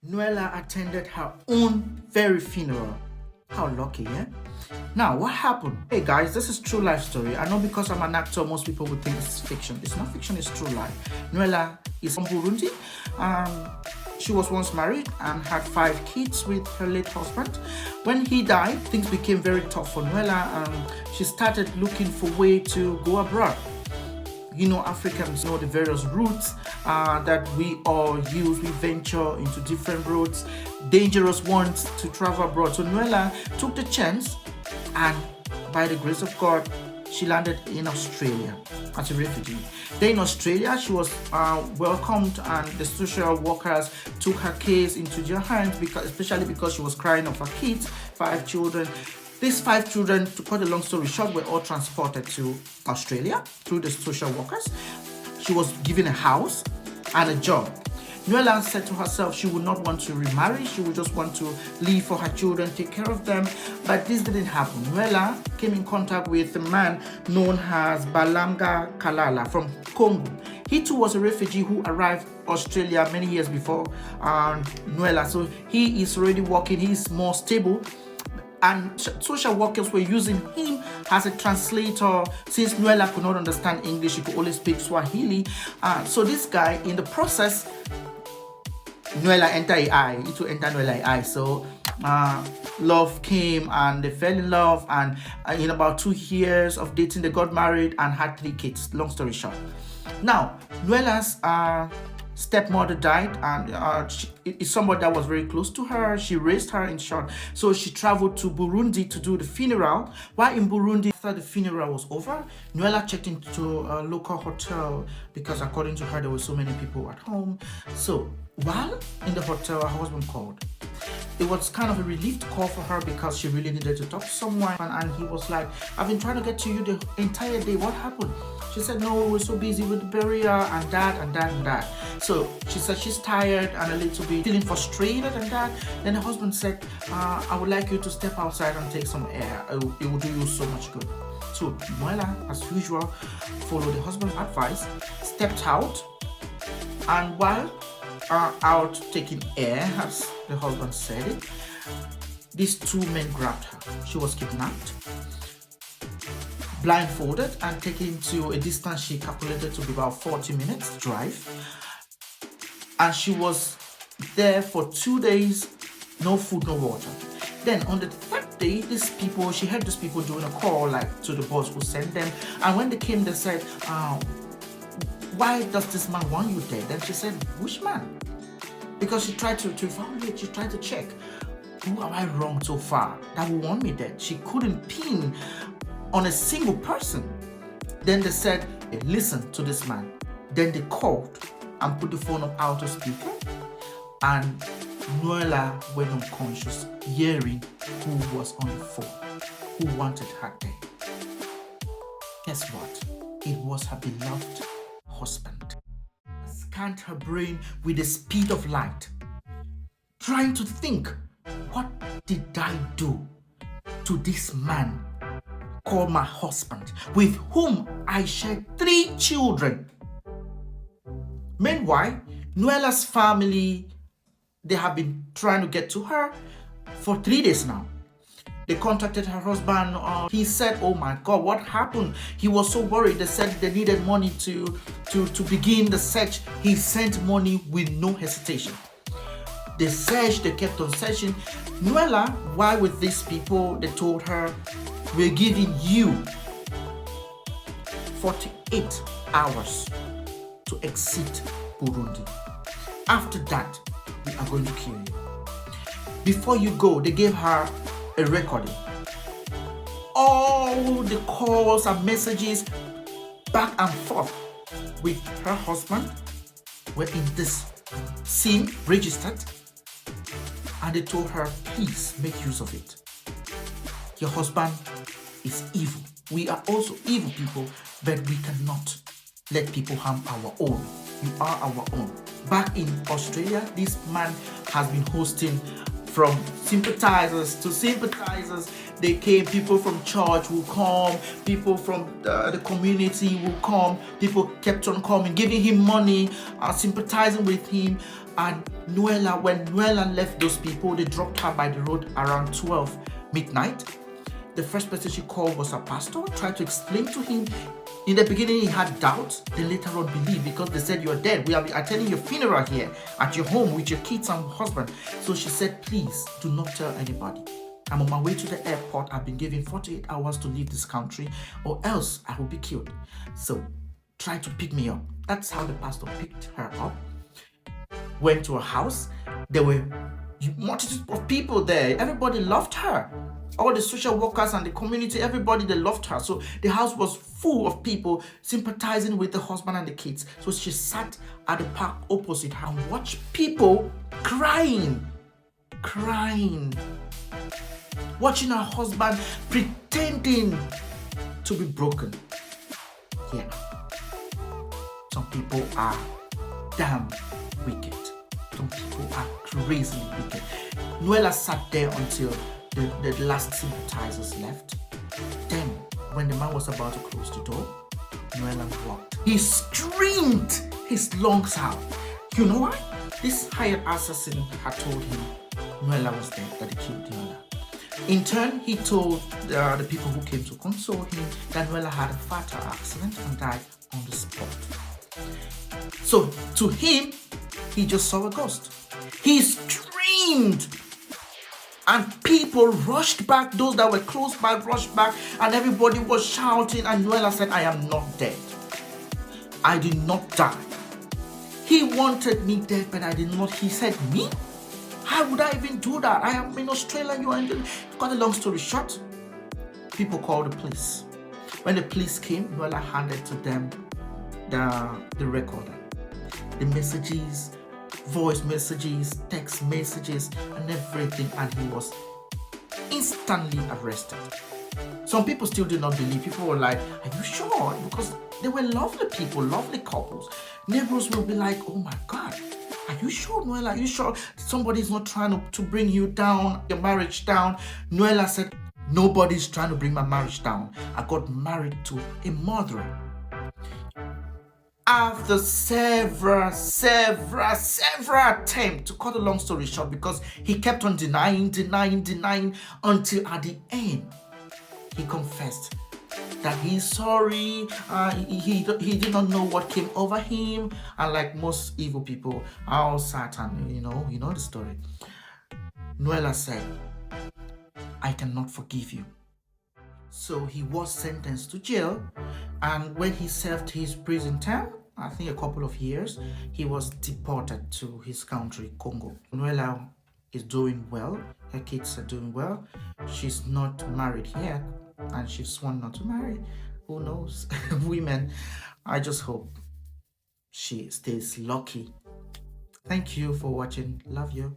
Nuella attended her own very funeral. How lucky, eh? Now, what happened? Hey guys, this is true life story. I know because I'm an actor, most people would think it's fiction. It's not fiction, it's true life. Nuella is from Burundi. She was once married and had 5 kids with her late husband. When he died, things became very tough for Nuella. She started looking for a way to go abroad. You know, Africans know the various routes that we all use. We venture into different routes, dangerous ones to travel abroad. So Nuella took the chance, and by the grace of God, she landed in Australia as a refugee. Then in Australia, she was welcomed, and the social workers took her case into their hands, especially because she was crying of her kids, 5 children. These 5 children, to cut a long story short, were all transported to Australia through the social workers. She was given a house and a job. Nuella said to herself she would not want to remarry. She would just want to live for her children, take care of them. But this didn't happen. Nuella came in contact with a man known as Balanga Kalala from Congo. He too was a refugee who arrived Australia many years before Nuella. So he is already working. He is more stable. And social workers were using him as a translator since Nuella could not understand English. She could only speak Swahili. So this guy, in the process, Nuella entered AI. It will enter Nuella AI. So love came and they fell in love. And in about 2 years of dating, they got married and had 3 kids. Long story short. Now, Nuella's stepmother died, and it's somebody that was very close to her. She raised her, in short. So she traveled to Burundi to do the funeral. While in Burundi, after the funeral was over, Nuella checked into a local hotel because according to her, there were so many people at home. So while in the hotel, her husband called. It was kind of a relief call for her because she really needed to talk to someone. And he was like, I've been trying to get to you the entire day. What happened? She said, no, we're so busy with the burial and that and that and that. So she said she's tired and a little bit feeling frustrated and that. Then the husband said, I would like you to step outside and take some air. It will do you so much good. So Nuella, as usual, followed the husband's advice, stepped out, and while out taking air, as the husband said it, these 2 men grabbed her. She was kidnapped, blindfolded, and taken to a distance she calculated to be about 40 minutes drive. And she was there for 2 days, no food, no water. Then on the 3rd day, she heard these people doing a call like to the boss who sent them. And when they came, they said, why does this man want you dead? Then she said, which man? Because she tried to evaluate, she tried to check, who am I wrong so far that will want me dead? She couldn't pin on a single person. Then they said, hey, listen to this man. Then they called and put the phone up out of speaker, and Nuella went unconscious, hearing who was on the phone, who wanted her dead. Guess what? It was her beloved husband. Scanned her brain with the speed of light, trying to think, what did I do to this man called my husband, with whom I shared 3 children? Meanwhile, Nuella's family, they have been trying to get to her for 3 days now. They contacted her husband. He said, oh my God, what happened? He was so worried. They said they needed money to begin the search. He sent money with no hesitation. They searched, they kept on searching. Nuella, while with these people, they told her, we're giving you 48 hours to exit Burundi. After that, we are going to kill you. Before you go, they gave her a recording. All the calls and messages back and forth with her husband were in this scene registered, and they told her, please make use of it. Your husband is evil. We are also evil people, but we cannot let people harm our own. You are our own. Back in Australia, this man has been hosting from sympathizers to sympathizers. They came, people from church will come, people from the community will come, people kept on coming, giving him money, sympathizing with him. And Noella, when Noella left those people, they dropped her by the road around 12 midnight. The first person she called was a pastor, tried to explain to him. In the beginning, he had doubts. Then later on, believed, because they said, you're dead. We are attending your funeral here at your home with your kids and husband. So she said, please do not tell anybody. I'm on my way to the airport. I've been given 48 hours to leave this country, or else I will be killed. So try to pick me up. That's how the pastor picked her up. Went to her house. There were multitudes of people there. Everybody loved her. All the social workers and the community, everybody, they loved her. So the house was full of people sympathizing with the husband and the kids. So she sat at the park opposite her and watched people crying. Watching her husband pretending to be broken. Yeah. Some people are damn wicked. Some people are crazily wicked. Noella sat there until the last sympathizers left. Then, when the man was about to close the door, Noella walked. He screamed his lungs out. You know why? This hired assassin had told him Noella was dead, that he killed Noella. In turn, he told the people who came to console him that Noella had a fatal accident and died on the spot. So, to him, he just saw a ghost. He screamed. And people rushed back, those that were close by rushed back, and everybody was shouting, and Noella said, I am not dead. I did not die. He wanted me dead, but I did not. He said, me? How would I even do that? I am in Australia, you are in the... Got a long story short, people called the police. When the police came, Noella handed to them the recorder, the messages, voice messages, text messages, and everything, and he was instantly arrested. Some people still did not believe. People were like, are you sure? Because they were lovely people, lovely couples. Neighbors will be like, oh my God, are you sure, Noella? Are you sure somebody's not trying to bring you down, your marriage down? Noella said, nobody's trying to bring my marriage down. I got married to a murderer. After several attempts, to cut a long story short, because he kept on denying, until at the end, he confessed that he's sorry, he did not know what came over him, and like most evil people, all Satan, you know the story. Noella said, I cannot forgive you. So he was sentenced to jail, and when he served his prison term, I think a couple of years, he was deported to his country, Congo. Noella is doing well. Her kids are doing well. She's not married yet, and she's sworn not to marry. Who knows? Women, I just hope she stays lucky. Thank you for watching. Love you.